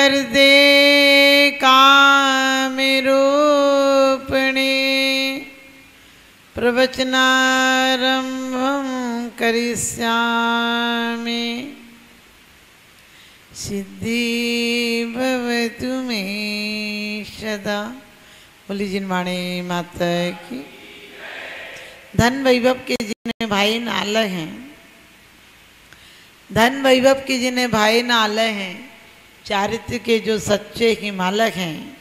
वरदे कामरूपिणी प्रवचनारंभं करिष्यामि सिद्धि भवतु मे सदा। बोली जिनवाणी माता की। धन वैभव के जिन्हें भाई नाले हैं, धन वैभव के जिन्हें भाई नाले हैं, चारित्र के जो सच्चे हिमालय हैं,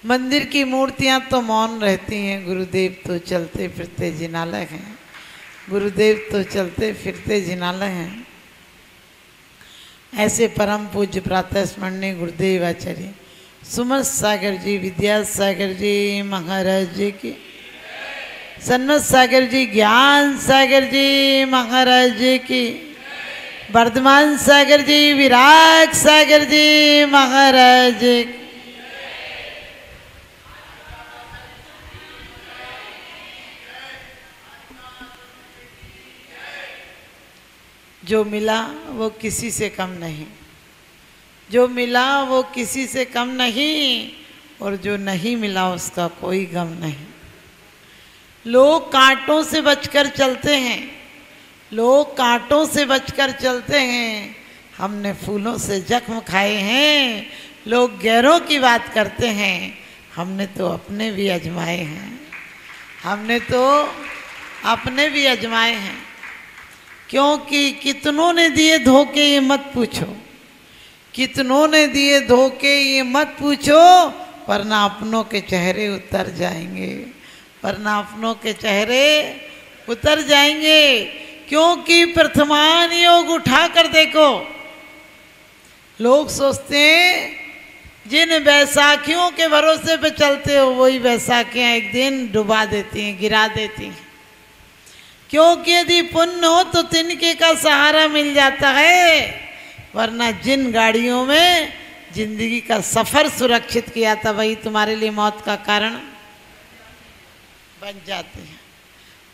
मंदिर की मूर्तियां तो मौन रहती हैं, गुरुदेव तो चलते फिरते जिनालय हैं, गुरुदेव तो चलते फिरते जिनालय हैं। ऐसे परम पूज्य प्रातः स्मरणीय गुरुदेव आचार्य सुमन सागर जी, विद्यासागर जी महाराज जी की, सन्मत सागर जी, ज्ञान सागर जी महाराज जी की, वर्धमान सागर जी, विराग सागर जी महाराज जी की। जो मिला वो किसी से कम नहीं, जो मिला वो किसी से कम नहीं, और जो नहीं मिला उसका कोई गम नहीं। लोग कांटों से बचकर चलते हैं, लोग कांटों से बचकर चलते हैं, हमने फूलों से जख्म खाए हैं। लोग गैरों की बात करते हैं, हमने तो अपने भी आजमाए हैं, हमने तो अपने भी आजमाए हैं। क्योंकि कितनों ने दिए धोखे ये मत पूछो, कितनों ने दिए धोखे ये मत पूछो, वरना अपनों के चेहरे उतर जाएंगे, वरना अपनों के चेहरे उतर जाएंगे। क्योंकि प्रथमान योग उठा कर देखो, लोग सोचते हैं जिन बैसाखियों के भरोसे पे चलते हो वही बैसाखियां एक दिन डुबा देती हैं, गिरा देती हैं। क्योंकि यदि पुण्य हो तो तिनके का सहारा मिल जाता है, वरना जिन गाड़ियों में जिंदगी का सफर सुरक्षित किया था वही तुम्हारे लिए मौत का कारण बन जाते हैं।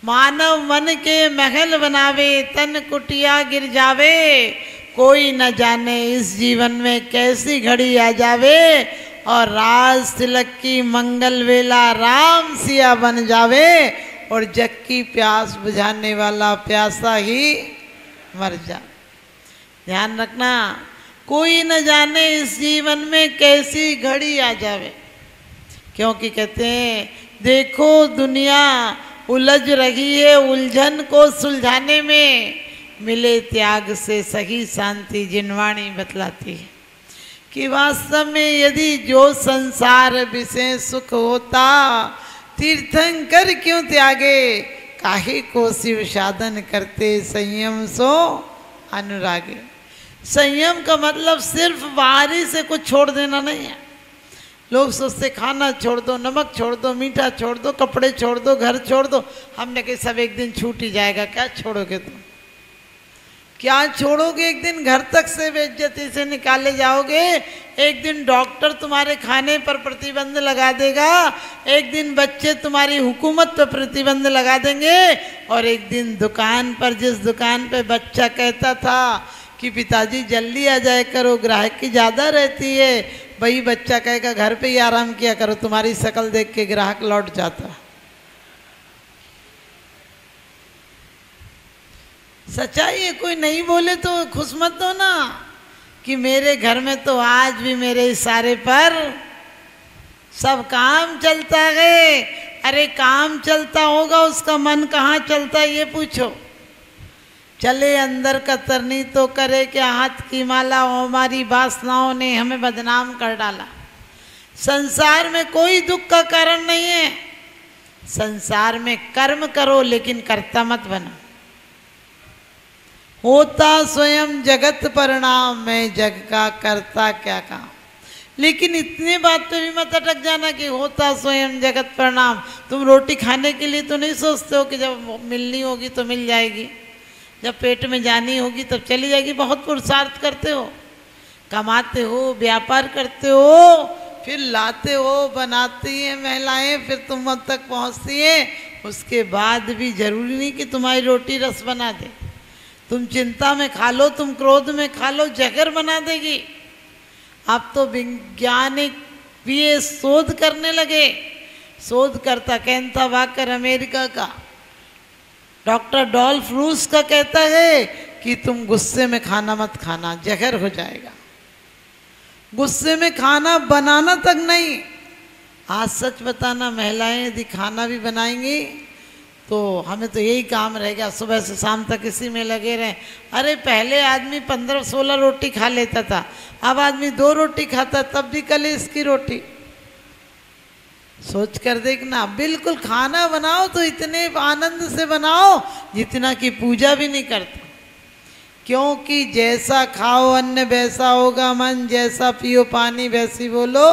मानव मन के महल बनावे, तन कुटिया गिर जावे, कोई न जाने इस जीवन में कैसी घड़ी आ जावे, और राज तिलक की मंगल वेला राम सिया बन जावे, और जग की प्यास बुझाने वाला प्यासा ही मर जा। ध्यान रखना, कोई न जाने इस जीवन में कैसी घड़ी आ जावे। क्योंकि कहते हैं देखो दुनिया उलझ रही है, उलझन को सुलझाने में मिले त्याग से सही शांति। जिनवाणी बतलाती है कि वास्तव में यदि जो संसार विषय सुख होता, तीर्थंकर क्यों त्यागे, काहे को शिव साधन करते, संयम सो अनुरागे। संयम का मतलब सिर्फ बाहरी से कुछ छोड़ देना नहीं है। लोग सोचते खाना छोड़ दो, नमक छोड़ दो, मीठा छोड़ दो, कपड़े छोड़ दो, घर छोड़ दो। हमने कहा सब एक दिन छूट ही जाएगा। क्या छोड़ोगे तुम, क्या छोड़ोगे? एक दिन घर तक से बेइज्जती से निकाले जाओगे, एक दिन डॉक्टर तुम्हारे खाने पर प्रतिबंध लगा देगा, एक दिन बच्चे तुम्हारी हुकूमत पर प्रतिबंध लगा देंगे, और एक दिन दुकान पर, जिस दुकान पे बच्चा कहता था कि पिताजी जल्दी आ जाए करो, ग्राहकी ज़्यादा रहती है, वही बच्चा कहेगा घर पे ही आराम किया करो, तुम्हारी शक्ल देख के ग्राहक लौट जाता। सच्चाई है, कोई नहीं बोले तो खुश मत हो ना कि मेरे घर में तो आज भी मेरे इशारे पर सब काम चलता है। अरे काम चलता होगा, उसका मन कहाँ चलता है ये पूछो। चले अंदर कतरनी तो करे क्या हाथ की माला, हमारी वासनाओं ने हमें बदनाम कर डाला। संसार में कोई दुख का कारण नहीं है। संसार में कर्म करो लेकिन कर्ता मत बनो। होता स्वयं जगत परिणाम, मैं जग का करता क्या काम। लेकिन इतने बात पे भी मत अटक जाना कि होता स्वयं जगत परिणाम। तुम रोटी खाने के लिए तो नहीं सोचते हो कि जब मिलनी होगी तो मिल जाएगी, जब पेट में जानी होगी तब चली जाएगी। बहुत पुरुषार्थ करते हो, कमाते हो, व्यापार करते हो, फिर लाते हो, बनाती हैं महिलाएं, फिर तुम अब तक पहुंचती हैं। उसके बाद भी जरूरी नहीं कि तुम्हारी रोटी रस बना दे। तुम चिंता में खा लो, तुम क्रोध में खा लो, जहर बना देगी। अब तो वैज्ञानिक भी ये शोध करने लगे। शोधकर्ता केंथा वाकर अमेरिका का, डॉक्टर डॉल्फ रूस का कहता है कि तुम गुस्से में खाना मत खाना, जहर हो जाएगा। गुस्से में खाना बनाना तक नहीं। आज सच बताना, महिलाएं यदि खाना भी बनाएंगी तो हमें तो यही काम रहेगा, सुबह से शाम तक इसी में लगे रहें। अरे पहले आदमी 15-16 रोटी खा लेता था, अब आदमी 2 रोटी खाता, तब भी कलेश की रोटी। सोच कर देखना, बिल्कुल खाना बनाओ तो इतने आनंद से बनाओ जितना कि पूजा भी नहीं करता। क्योंकि जैसा खाओ अन्न वैसा होगा मन, जैसा पियो पानी वैसी बोलो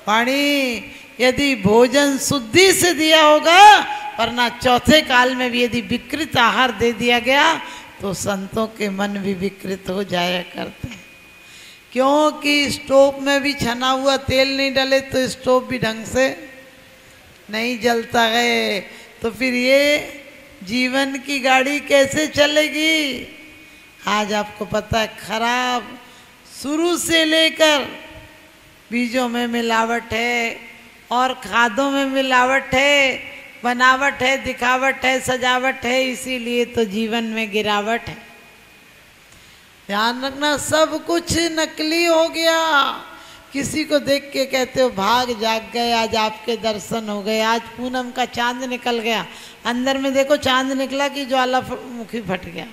वाणी। यदि भोजन शुद्धि से दिया होगा, वरना चौथे काल में भी यदि विकृत आहार दे दिया गया तो संतों के मन भी विकृत हो जाया करते हैं। क्योंकि स्टोव में भी छना हुआ तेल नहीं डाले तो स्टोव भी ढंग से नहीं जलता है। तो फिर ये जीवन की गाड़ी कैसे चलेगी? आज आपको पता है, खराब शुरू से लेकर बीजों में मिलावट है और खादों में मिलावट है, बनावट है, दिखावट है, सजावट है, इसीलिए तो जीवन में गिरावट है। ध्यान रखना, सब कुछ नकली हो गया। किसी को देख के कहते हो भाग जाग गए, आज आपके दर्शन हो गए, आज पूनम का चांद निकल गया। अंदर में देखो चांद निकला कि ज्वालामुखी फट गया।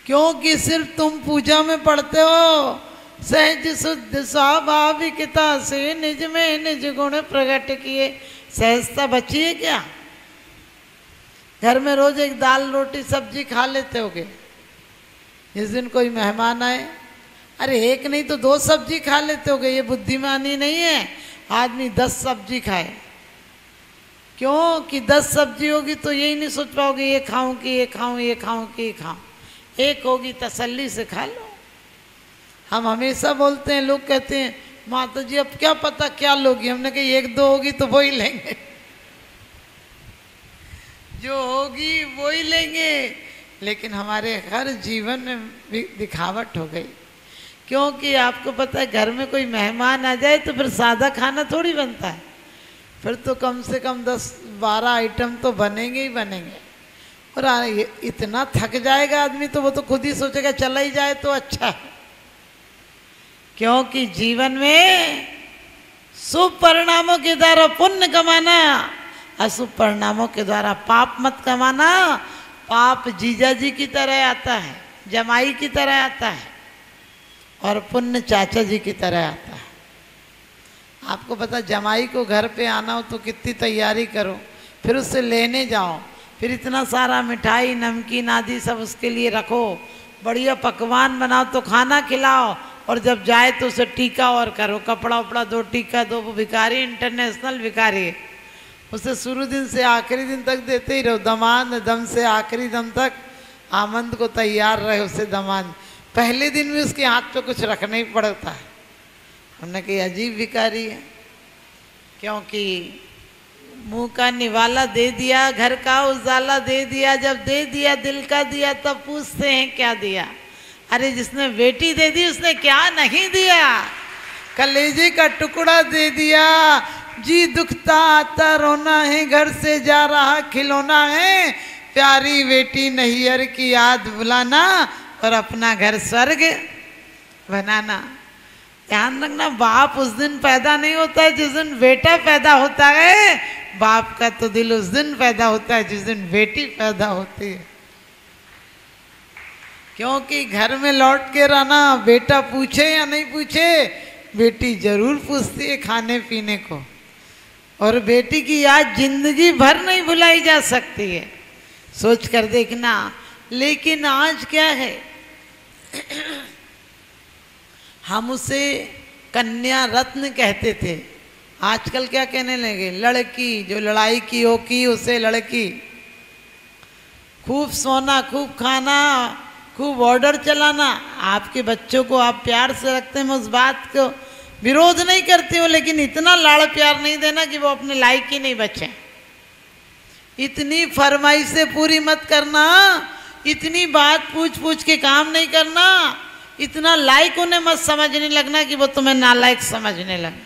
क्योंकि सिर्फ तुम पूजा में पढ़ते हो, सहज शुद्ध स्वाभाविकता से निज में निज गुण प्रकट किए। सहजता बची है क्या? घर में रोज एक दाल रोटी सब्जी खा लेते होगे। जिस दिन कोई मेहमान आए, अरे एक नहीं तो 2 सब्जी खा लेते होगे। ये बुद्धिमानी नहीं है, आदमी 10 सब्जी खाए। क्यों कि 10 सब्जी होगी तो यही नहीं सोच पाओगे ये खाऊं कि ये खाऊं, ये खाऊं कि ये खाऊं। एक होगी तसल्ली से खा लो। हम हमेशा बोलते हैं, लोग कहते हैं माता जी अब क्या पता क्या लोगी। हमने कहा 1-2 होगी तो वो ही लेंगे, जो होगी वो ही लेंगे। लेकिन हमारे हर जीवन में दिखावट हो गई। क्योंकि आपको पता है, घर में कोई मेहमान आ जाए तो फिर सादा खाना थोड़ी बनता है, फिर तो कम से कम 10-12 आइटम तो बनेंगे ही बनेंगे। और इतना थक जाएगा आदमी तो वो तो खुद ही सोचेगा चला ही जाए तो अच्छा है। क्योंकि जीवन में शुभ परिणामों के द्वारा पुण्य कमाना, अशुभ परिणामों के द्वारा पाप मत कमाना। पाप जीजा जी की तरह आता है, जमाई की तरह आता है, और पुण्य चाचा जी की तरह आता है। आपको पता, जमाई को घर पे आना हो तो कितनी तैयारी करो, फिर उससे लेने जाओ, फिर इतना सारा मिठाई नमकीन आदि सब उसके लिए रखो, बढ़िया पकवान बनाओ तो खाना खिलाओ, और जब जाए तो उसे टीका और करो, कपड़ा उपड़ा दो, टीका दो। वो भिखारी इंटरनेशनल भिखारी है, उसे शुरू दिन से आखिरी दिन तक देते ही रहो। दमाद दम से आखिरी दम तक आमंद को तैयार रहे उसे दमाद। पहले दिन भी उसके हाथ पे कुछ रखना ही पड़ता है। हमने कहा अजीब भिखारी है। क्योंकि मुंह का निवाला दे दिया, घर का उजाला दे दिया। जब दे दिया दिल का दिया, तब पूछते हैं क्या दिया। अरे जिसने बेटी दे दी उसने क्या नहीं दिया। कलेजे का टुकड़ा दे दिया, जी दुखता आता रोना है, घर से जा रहा खिलौना है। प्यारी बेटी नैहर की याद बुलाना, और अपना घर स्वर्ग बनाना। ध्यान रखना, बाप उस दिन पैदा नहीं होता है जिस दिन बेटा पैदा होता है। बाप का तो दिल उस दिन पैदा होता है जिस दिन बेटी पैदा होती है। क्योंकि घर में लौट के रहना, बेटा पूछे या नहीं पूछे, बेटी जरूर पूछती है खाने पीने को। और बेटी की याद जिंदगी भर नहीं भुलाई जा सकती है, सोच कर देखना। लेकिन आज क्या है, हम उसे कन्या रत्न कहते थे, आजकल क्या कहने लगे, लड़की। जो लड़ाई की हो की उसे लड़की। खूब सोना, खूब खाना, खूब ऑर्डर चलाना। आपके बच्चों को आप प्यार से रखते हैं, मैं उस बात को विरोध नहीं करती हूँ, लेकिन इतना लाड़ प्यार नहीं देना कि वो अपने लायक ही नहीं बचे। इतनी फरमाइशें पूरी मत करना, इतनी बात पूछ पूछ के काम नहीं करना। इतना लायक उन्हें मत समझने लगना कि वो तुम्हें नालायक समझने लगे।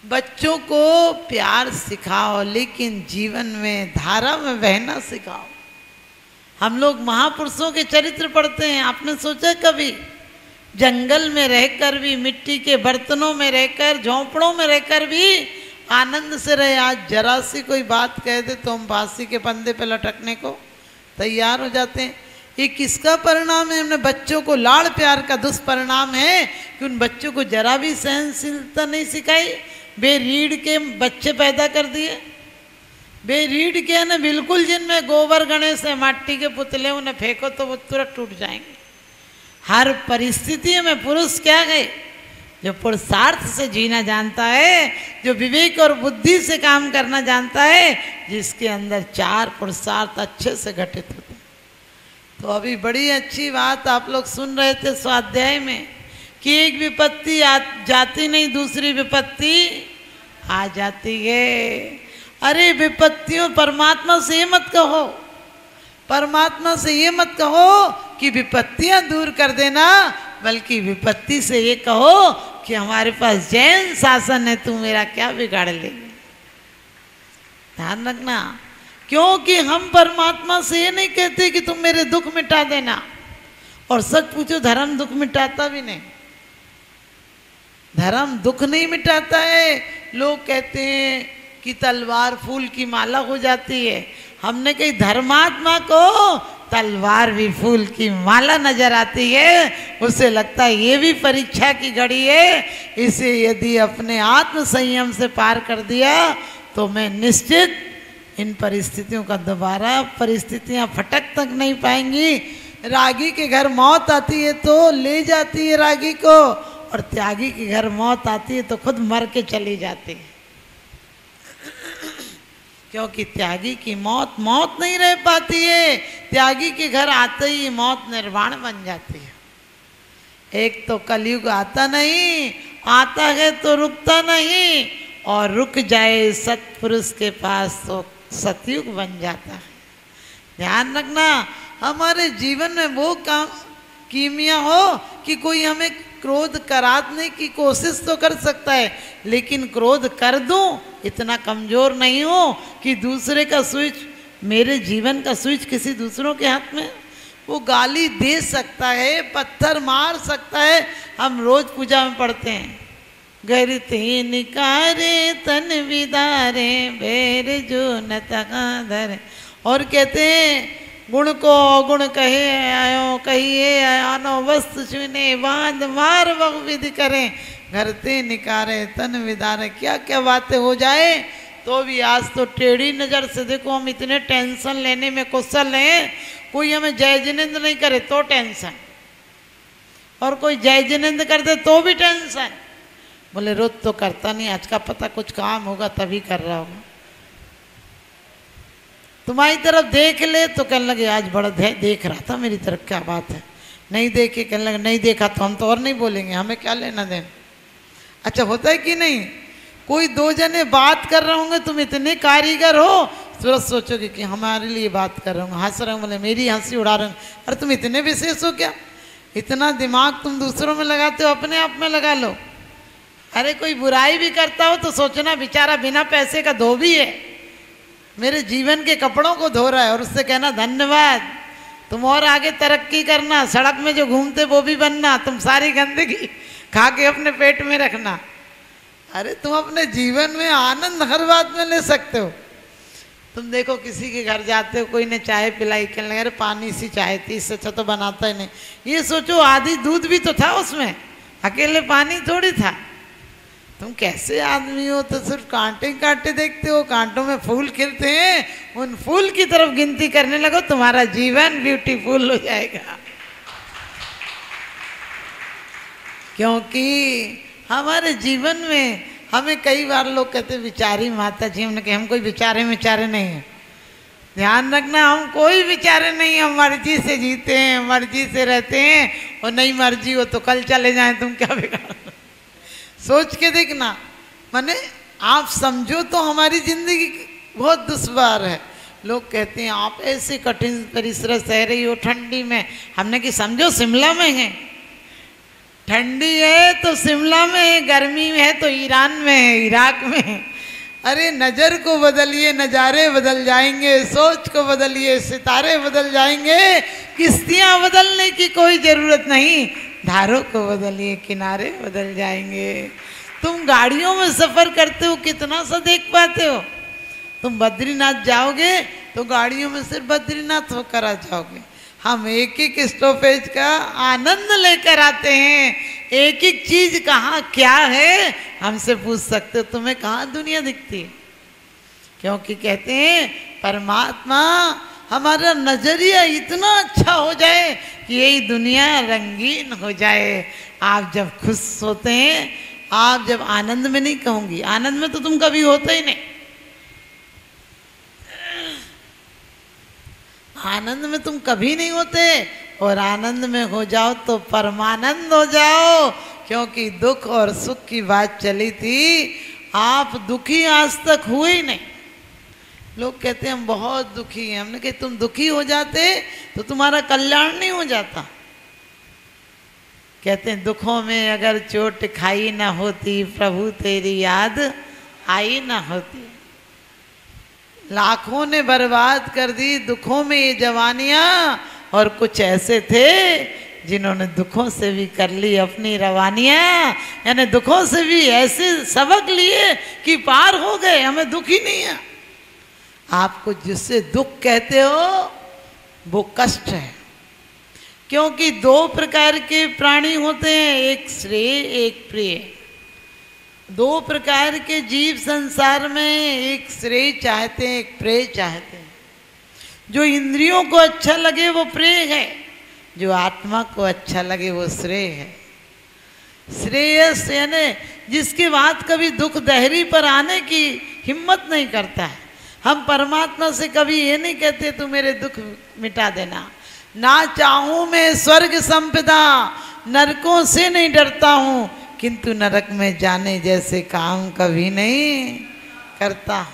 बच्चों को प्यार सिखाओ, लेकिन जीवन में धारा में बहना सिखाओ। हम लोग महापुरुषों के चरित्र पढ़ते हैं, आपने सोचा कभी जंगल में रहकर भी, मिट्टी के बर्तनों में रहकर, झोंपड़ों में रहकर भी आनंद से रहे। आज जरा सी कोई बात कह दे तो हम फांसी के फंदे पे लटकने को तैयार हो जाते हैं। ये किसका परिणाम है? हमने बच्चों को लाड़ प्यार का दुष्परिणाम है कि उन बच्चों को जरा भी सहनशीलता नहीं सिखाई। बेरीढ़ के बच्चे पैदा कर दिए। बेरीढ़ के ना बिल्कुल, जिनमें गोबर गणेश है, माटी के पुतले, उन्हें फेंको तो वो तुरंत टूट जाएंगे। हर परिस्थिति में पुरुष क्या गए? जो पुरुषार्थ से जीना जानता है, जो विवेक और बुद्धि से काम करना जानता है, जिसके अंदर चार पुरुषार्थ अच्छे से घटित होते हैं। तो अभी बड़ी अच्छी बात आप लोग सुन रहे थे स्वाध्याय में कि एक विपत्ति जाती नहीं, दूसरी विपत्ति आ जाती है। अरे विपत्तियों, परमात्मा से ये मत कहो, परमात्मा से ये मत कहो कि विपत्तियां दूर कर देना, बल्कि विपत्ति से ये कहो कि हमारे पास जैन शासन है, तू मेरा क्या बिगाड़ लेगी। ध्यान रखना, क्योंकि हम परमात्मा से ये नहीं कहते कि तुम मेरे दुख मिटा देना। और सच पूछो, धर्म दुख मिटाता भी नहीं। धर्म दुख नहीं मिटाता है। लोग कहते हैं कि तलवार फूल की माला हो जाती है। हमने कही धर्मात्मा को तलवार भी फूल की माला नजर आती है। उसे लगता है ये भी परीक्षा की घड़ी है, इसे यदि अपने आत्म संयम से पार कर दिया तो मैं निश्चित इन परिस्थितियों का दोबारा परिस्थितियां फटक तक नहीं पाएंगी। रागी के घर मौत आती है तो ले जाती है रागी को, और त्यागी के घर मौत आती है तो खुद मर के चली जाती है। क्योंकि त्यागी की मौत मौत नहीं रह पाती है, त्यागी के घर आते ही मौत निर्वाण बन जाती है। एक तो कलयुग आता नहीं, आता है तो रुकता नहीं, और रुक जाए सत्पुरुष के पास तो सतयुग बन जाता है। ध्यान रखना, हमारे जीवन में वो काम कीमिया हो कि कोई हमें क्रोध कराने की कोशिश तो कर सकता है, लेकिन क्रोध कर दूं इतना कमजोर नहीं हो कि दूसरे का स्विच, मेरे जीवन का स्विच किसी दूसरों के हाथ में। वो गाली दे सकता है, पत्थर मार सकता है। हम रोज पूजा में पढ़ते हैं, घर ते निकारे तन विदारे बेर जो न तकादर, और कहते हैं गुण को गुण कहे आयो, कहिए आनो वस्तु चुने बांध मार वह विधि करें, घर ते निकारे तन विदारे। क्या क्या बातें हो जाए तो भी आज तो टेढ़ी नज़र से देखो, हम इतने टेंशन लेने में कुशल हैं। कोई हमें जय जिनेंद्र नहीं करे तो टेंशन, और कोई जय जिनेंद्र कर दे तो भी टेंशन। बोले रोज तो करता नहीं, आज का पता कुछ काम होगा तभी कर रहा होगा। तुम्हारी तरफ देख ले तो कहने लगे आज बड़ा देख रहा था मेरी तरफ, क्या बात है। नहीं देखे कहने लगे नहीं देखा तो हम तो और नहीं बोलेंगे, हमें क्या लेना देना। अच्छा होता है कि नहीं? कोई दो जने बात कर रहे होंगे, तुम इतने कारीगर हो, तुरंत सोचोगे कि हमारे लिए बात कर रहे होंगे, हंस रहे होंगे, मेरी हंसी उड़ा रहे होंगे। अरे तुम इतने विशेष हो क्या? इतना दिमाग तुम दूसरों में लगाते हो, अपने आप में लगा लो। अरे कोई बुराई भी करता हो तो सोचना बेचारा बिना पैसे का धोबी है, मेरे जीवन के कपड़ों को धो रहा है, और उससे कहना धन्यवाद, तुम और आगे तरक्की करना, सड़क में जो घूमते वो भी बनना, तुम सारी गंदगी खा के अपने पेट में रखना। अरे तुम अपने जीवन में आनंद हर बात में ले सकते हो। तुम देखो किसी के घर जाते हो, कोई ने चाय पिलाई, कहने लगे अरे पानी सी चाय थी, इससे अच्छा तो बनाता ही नहीं। ये सोचो आधी दूध भी तो था उसमें, अकेले पानी थोड़ी था। तुम कैसे आदमी हो? तो सिर्फ कांटे कांटे देखते हो, कांटों में फूल खिलते हैं, उन फूल की तरफ गिनती करने लगो, तुम्हारा जीवन ब्यूटीफुल हो जाएगा। क्योंकि हमारे जीवन में हमें कई बार लोग कहते विचारी माता जी, हमने कहा हम कोई विचारे नहीं हैं। ध्यान रखना, हम कोई विचारे नहीं, हम मर्जी से जीते हैं, मर्जी से रहते हैं, और नहीं मर्जी हो तो कल चले जाएं, तुम क्या बिगाड़। सोच के देखना, माने आप समझो तो हमारी जिंदगी बहुत दुश्वार है। लोग कहते हैं आप ऐसे कठिन परिश्रम सह रही हो ठंडी में। हमने कि समझो शिमला में है, ठंडी है तो शिमला में है, गर्मी में है तो ईरान में है, इराक में है। अरे नज़र को बदलिए, नज़ारे बदल जाएंगे, सोच को बदलिए, सितारे बदल जाएंगे। किश्तियाँ बदलने की कोई ज़रूरत नहीं, धारों को बदलिए, किनारे बदल जाएंगे। तुम गाड़ियों में सफ़र करते हो, कितना सा देख पाते हो? तुम बद्रीनाथ जाओगे तो गाड़ियों में सिर्फ बद्रीनाथ होकर आ जाओगे। हम एक एक स्टॉपेज का आनंद लेकर आते हैं। एक एक चीज कहाँ क्या है हमसे पूछ सकते हो, तुम्हें कहाँ दुनिया दिखती है? क्योंकि कहते हैं परमात्मा हमारा नजरिया इतना अच्छा हो जाए कि यही दुनिया रंगीन हो जाए। आप जब खुश होते हैं, आप जब आनंद में, नहीं कहूंगी आनंद में तो तुम कभी होते ही नहीं, आनंद में तुम कभी नहीं होते, और आनंद में हो जाओ तो परमानंद हो जाओ। क्योंकि दुख और सुख की बात चली थी, आप दुखी आज तक हुए ही नहीं। लोग कहते हैं हम बहुत दुखी हैं। हमने कहा तुम दुखी हो जाते तो तुम्हारा कल्याण नहीं हो जाता। कहते हैं दुखों में अगर चोट खाई ना होती, प्रभु तेरी याद आई ना होती। लाखों ने बर्बाद कर दी दुखों में ये जवानियां, और कुछ ऐसे थे जिन्होंने दुखों से भी कर ली अपनी रवानियां। यानी दुखों से भी ऐसे सबक लिए कि पार हो गए, हमें दुख ही नहीं है। आपको जिससे दुख कहते हो वो कष्ट है। क्योंकि दो प्रकार के प्राणी होते हैं, एक श्रेय एक प्रिय। दो प्रकार के जीव संसार में, एक श्रेय चाहते हैं एक प्रेय चाहते हैं। जो इंद्रियों को अच्छा लगे वो प्रेय है, जो आत्मा को अच्छा लगे वो श्रेय है। श्रेयस यानी जिसके बाद कभी दुख दहरी पर आने की हिम्मत नहीं करता है। हम परमात्मा से कभी ये नहीं कहते तू मेरे दुख मिटा देना। ना चाहूं मैं स्वर्ग संपदा, नरकों से नहीं डरता हूं, किंतु नरक में जाने जैसे काम कभी नहीं करता।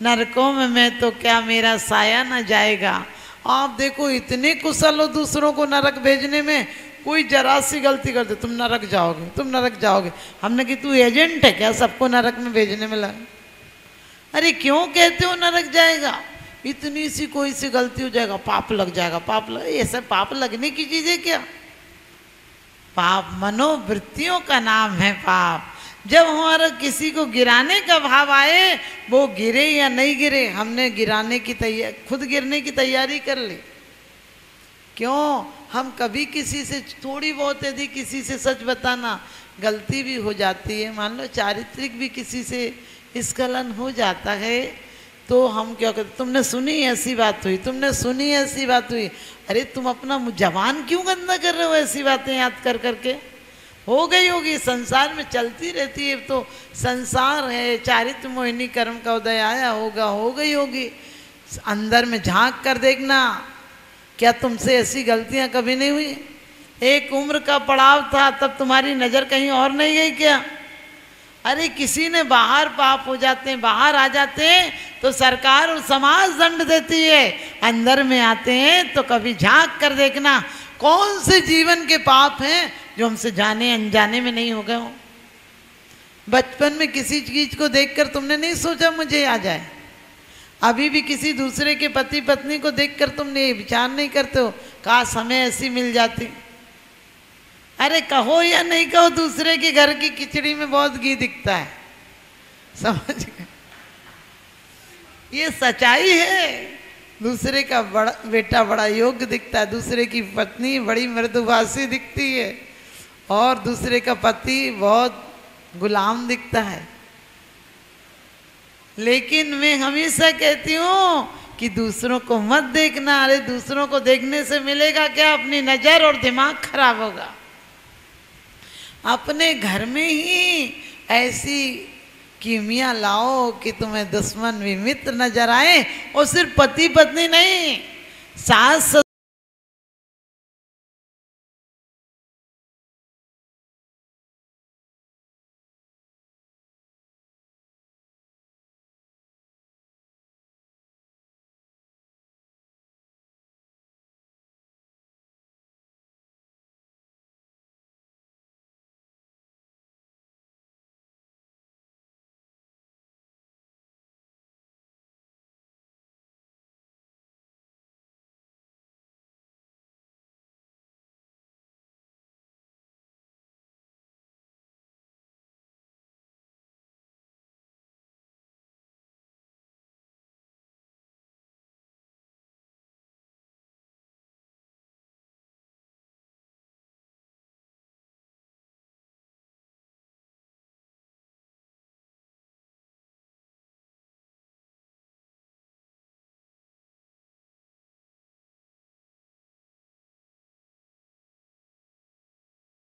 नरकों में मैं तो क्या मेरा साया न जाएगा। आप देखो इतने कुशल हो दूसरों को नरक भेजने में, कोई जरा सी गलती करते तुम नरक जाओगे, तुम नरक जाओगे। हमने कि तू एजेंट है क्या सबको नरक में भेजने में लगा? अरे क्यों कहते हो नरक जाएगा? इतनी सी कोई सी गलती हो जाएगा पाप लग जाएगा, पाप लग, ये सब पाप लगने की चीज़ है क्या? पाप मनोवृत्तियों का नाम है पाप। जब हमारा किसी को गिराने का भाव आए, वो गिरे या नहीं गिरे, हमने गिराने की तैयारी, खुद गिरने की तैयारी कर ली। क्यों? हम कभी किसी से थोड़ी बहुत यदि किसी से सच बताना गलती भी हो जाती है, मान लो चारित्रिक भी किसी से स्खलन हो जाता है, तो हम क्या कहते, तुमने सुनी ऐसी बात हुई, तुमने सुनी ऐसी बात हुई। अरे तुम अपना जबान क्यों गंदा कर रहे हो ऐसी बातें याद कर करके? हो गई होगी, संसार में चलती रहती है, तो संसार है, चारित्र मोहिनी कर्म का उदय आया होगा, हो गई होगी। अंदर में झांक कर देखना, क्या तुमसे ऐसी गलतियां कभी नहीं हुई? एक उम्र का पड़ाव था तब तुम्हारी नज़र कहीं और नहीं गई क्या? अरे किसी ने बाहर पाप हो जाते हैं, बाहर आ जाते हैं तो सरकार और समाज दंड देती है, अंदर में आते हैं तो कभी झांक कर देखना कौन से जीवन के पाप हैं जो हमसे जाने अनजाने में नहीं हो गए हो। बचपन में किसी चीज को देखकर तुमने नहीं सोचा मुझे आ जाए, अभी भी किसी दूसरे के पति पत्नी को देखकर तुमने ये विचार नहीं करते हो काश हमें ऐसी मिल जाती। अरे कहो या नहीं कहो, दूसरे के घर की खिचड़ी में बहुत घी दिखता है, समझ गए? ये सच्चाई है। दूसरे का बड़ा बेटा बड़ा योग्य दिखता है, दूसरे की पत्नी बड़ी मृदुभाषी दिखती है, और दूसरे का पति बहुत गुलाम दिखता है। लेकिन मैं हमेशा कहती हूँ कि दूसरों को मत देखना। अरे दूसरों को देखने से मिलेगा क्या? अपनी नज़र और दिमाग खराब होगा। अपने घर में ही ऐसी कीमिया लाओ कि तुम्हें दुश्मन भी मित्र नजर आए, और सिर्फ पति पत्नी नहीं, सास